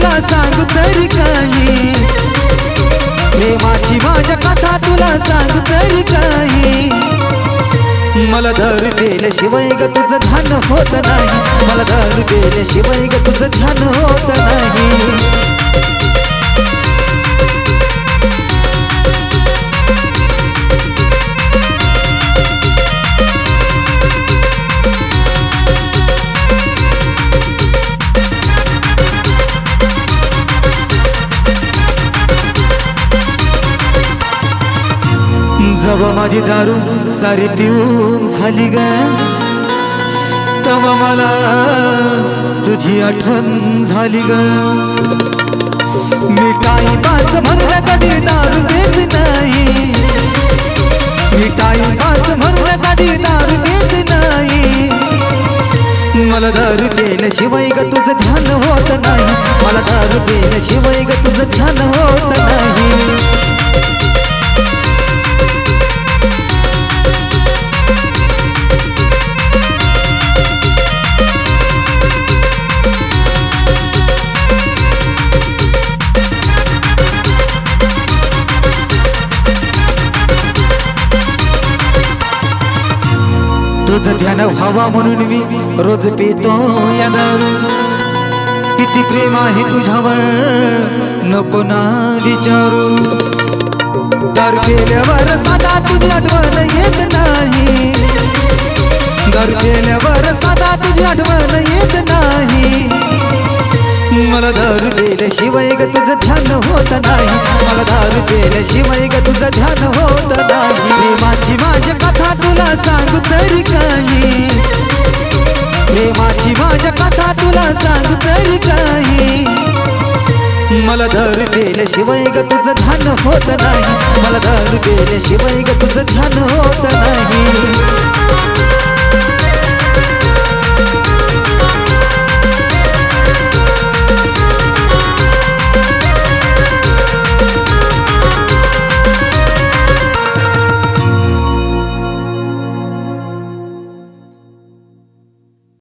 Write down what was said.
तुला सांगू तरी काही, प्रेमाची माझ्या कथा तुला सांगू तरी काही। मला दारू प्यायल्याशिवाय ग तुझं ध्यान होत नाही, मला दारू प्यायल्याशिवाय ग तुझं ध्यान होत नाही। जेव्हा माझी दारू सारी पिऊन झाली ग, तेव्हा मला तुझी आठवण झाली ग। मी टाईमपास म्हणून कधी दारू घेत नाही, मी टाईमपास म्हणून कधी दारू घेत नाही। मला दारू प्यायल्याशिवाय ग तुझं ध्यान होत नाही, मला दारू प्यायल्याशिवाय ग तुझं ध्यान होत नाही। तुझं ध्यान व्हावा म्हणून मी रोज पितो या दारू, किती प्रेम आहे तुझ्यावर नको ना विचारू। दारू केल्यावर साधा तुझी आठवण येत नाही, दारू केल्यावर साधा तुझी आठवण येत नाही। मला दारू प्यायल्याशिवाय ग तुझं ध्यान होत नाही, मला दारू प्यायल्याशिवाय ग तुझं ध्यान होत नाही। प्रेमाची माझी कथा तुला सांगू तरी काही, प्रेमाची माझी कथा तुला सांगू तरी काही। मला दारू प्यायल्याशिवाय ग तुझं ध्यान होत नाही, मला दारू प्यायल्याशिवाय ग तुझं ध्यान होत नाही।